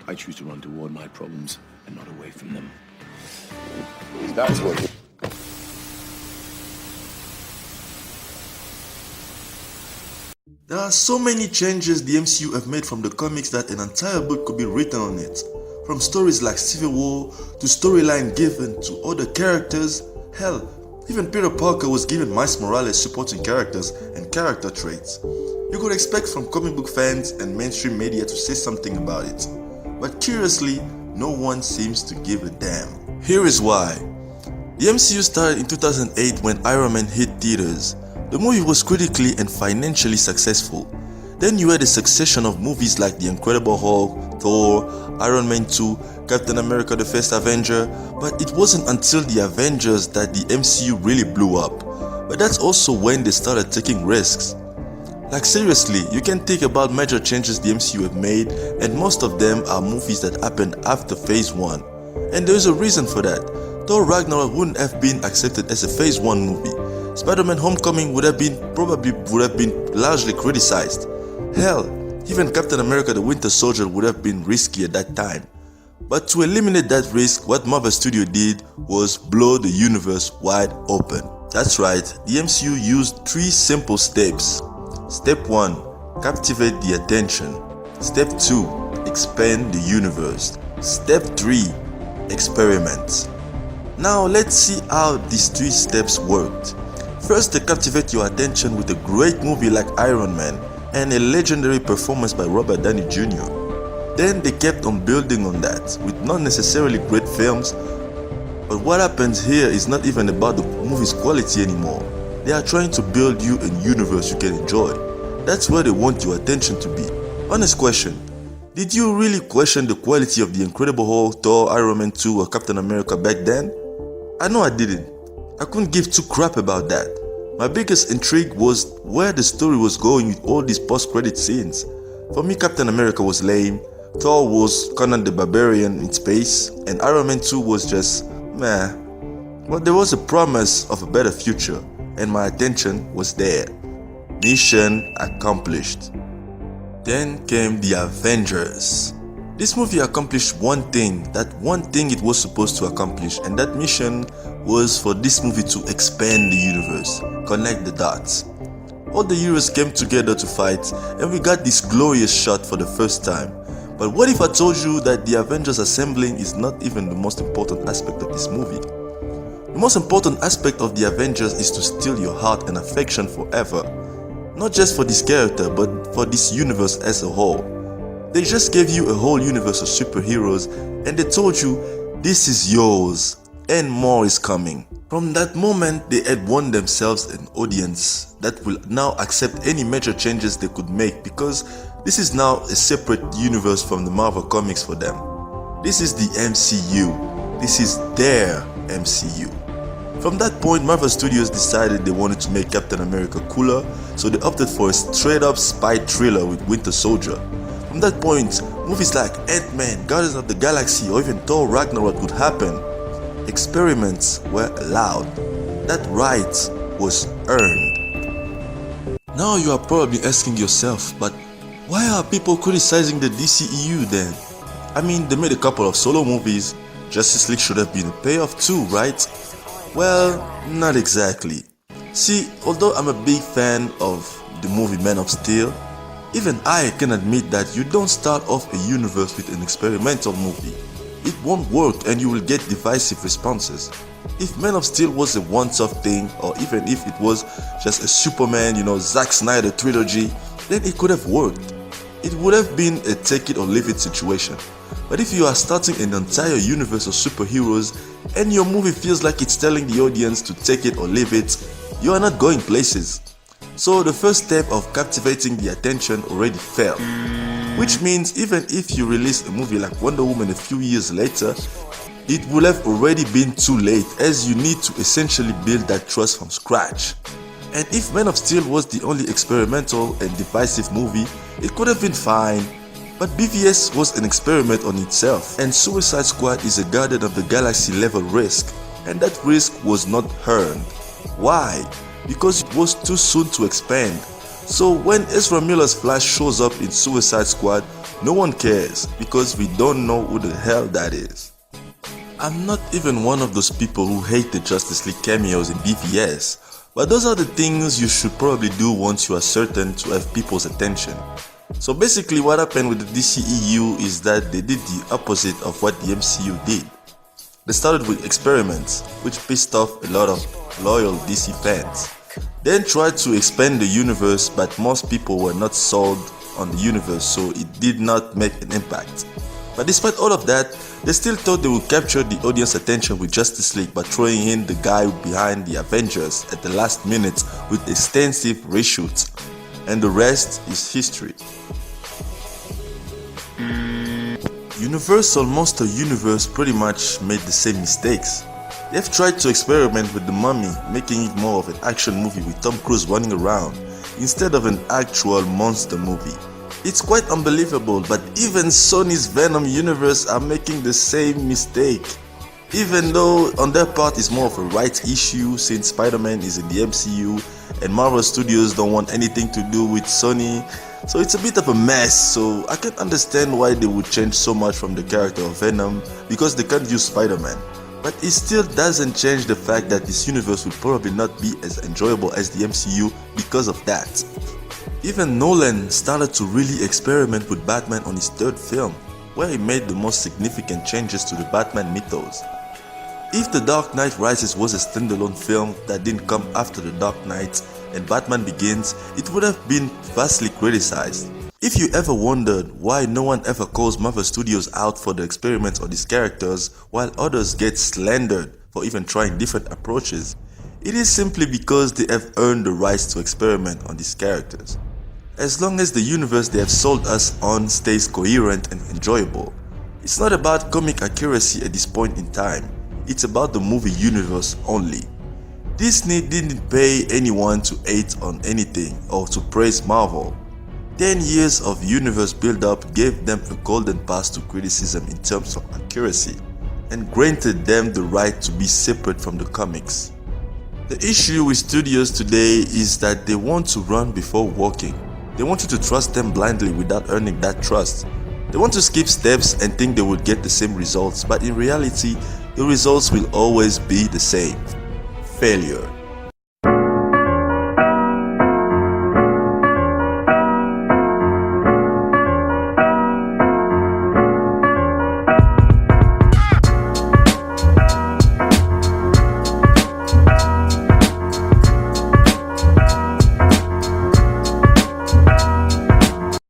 I choose to run toward my problems and not away from them. That's what. There are so many changes the MCU have made from the comics that an entire book could be written on it. From stories like Civil War to storyline given to other characters. Hell, even Peter Parker was given Miles Morales supporting characters and character traits. You could expect from comic book fans and mainstream media to say something about it. But curiously, no one seems to give a damn. Here is why. The MCU started in 2008 when Iron Man hit theaters. The movie was critically and financially successful. Then you had a succession of movies like The Incredible Hulk, Thor, Iron Man 2, Captain America the First Avenger, but it wasn't until The Avengers that the MCU really blew up. But that's also when they started taking risks. Like seriously, you can think about major changes the MCU have made, and most of them are movies that happened after Phase 1. And there's a reason for that. Thor Ragnarok wouldn't have been accepted as a Phase 1 movie. Spider-Man Homecoming would have been largely criticized. Hell, even Captain America the Winter Soldier would have been risky at that time. But to eliminate that risk, what Marvel Studios did was blow the universe wide open. That's right, the MCU used 3 simple steps. Step 1. Captivate the attention. Step 2. Expand the universe. Step 3. Experiment. Now let's see how these 3 steps worked. First, they captivate your attention with a great movie like Iron Man and a legendary performance by Robert Downey Jr. Then they kept on building on that with not necessarily great films, but what happens here is not even about the movie's quality anymore. They are trying to build you a universe you can enjoy. That's where they want your attention to be. Honest question, did you really question the quality of The Incredible Hulk, Thor, Iron Man 2 or Captain America back then? I know I didn't. I couldn't give 2 crap about that. My biggest intrigue was where the story was going with all these post-credit scenes. For me, Captain America was lame, Thor was Conan the Barbarian in space, and Iron Man 2 was just meh. But there was a promise of a better future, and my attention was there. Mission accomplished. Then came the Avengers. This movie accomplished one thing it was supposed to accomplish, and that mission was for this movie to expand the universe, connect the dots. All the heroes came together to fight, and we got this glorious shot for the first time. But what if I told you that the Avengers assembling is not even the most important aspect of this movie? The most important aspect of the Avengers is to steal your heart and affection forever. Not just for this character, but for this universe as a whole. They just gave you a whole universe of superheroes and they told you this is yours and more is coming. From that moment, they had won themselves an audience that will now accept any major changes they could make, because this is now a separate universe from the Marvel comics for them. This is the MCU. This is their MCU. From that point, Marvel Studios decided they wanted to make Captain America cooler, so they opted for a straight-up spy thriller with Winter Soldier. From that point, movies like Ant-Man, Guardians of the Galaxy or even Thor Ragnarok could happen. Experiments were allowed. That right was earned. Now you are probably asking yourself, but why are people criticizing the DCEU then? I mean, they made a couple of solo movies. Justice League should have been a payoff too, right? Well, not exactly. See, although I'm a big fan of the movie Man of Steel, even I can admit that you don't start off a universe with an experimental movie. It won't work and you will get divisive responses. If Man of Steel was a once-off thing, or even if it was just a Superman, Zack Snyder trilogy, then it could have worked. It would have been a take it or leave it situation. But if you are starting an entire universe of superheroes and your movie feels like it's telling the audience to take it or leave it, you are not going places. So the first step of captivating the attention already failed. Which means even if you release a movie like Wonder Woman a few years later, it would have already been too late, as you need to essentially build that trust from scratch. And if Man of Steel was the only experimental and divisive movie, it could have been fine. But BVS was an experiment on itself, and Suicide Squad is a Guardian of the Galaxy level risk, and that risk was not earned. Why? Because it was too soon to expand. So when Ezra Miller's Flash shows up in Suicide Squad, no one cares because we don't know who the hell that is. I'm not even one of those people who hate the Justice League cameos in BVS, but those are the things you should probably do once you are certain to have people's attention. So basically what happened with the DCEU is that they did the opposite of what the MCU did. They started with experiments, which pissed off a lot of loyal DC fans. Then tried to expand the universe, but most people were not sold on the universe, so it did not make an impact. But despite all of that, they still thought they would capture the audience attention with Justice League by throwing in the guy behind the Avengers at the last minute with extensive reshoots. And the rest is history. Universal Monster Universe pretty much made the same mistakes. They've tried to experiment with The Mummy, making it more of an action movie with Tom Cruise running around, instead of an actual monster movie. It's quite unbelievable, but even Sony's Venom universe are making the same mistake. Even though on their part it's more of a rights issue since Spider-Man is in the MCU and Marvel Studios don't want anything to do with Sony, so it's a bit of a mess. So I can understand why they would change so much from the character of Venom because they can't use Spider-Man. But it still doesn't change the fact that this universe will probably not be as enjoyable as the MCU because of that. Even Nolan started to really experiment with Batman on his third film, where he made the most significant changes to the Batman mythos. If The Dark Knight Rises was a standalone film that didn't come after The Dark Knight and Batman Begins, it would have been vastly criticized. If you ever wondered why no one ever calls Marvel Studios out for the experiments on these characters while others get slandered for even trying different approaches, it is simply because they have earned the rights to experiment on these characters. As long as the universe they have sold us on stays coherent and enjoyable. It's not about comic accuracy at this point in time, it's about the movie universe only. Disney didn't pay anyone to hate on anything or to praise Marvel. 10 years of universe build-up gave them a golden pass to criticism in terms of accuracy and granted them the right to be separate from the comics. The issue with studios today is that they want to run before walking. They want you to trust them blindly without earning that trust. They want to skip steps and think they would get the same results, but in reality, the results will always be the same. Failure.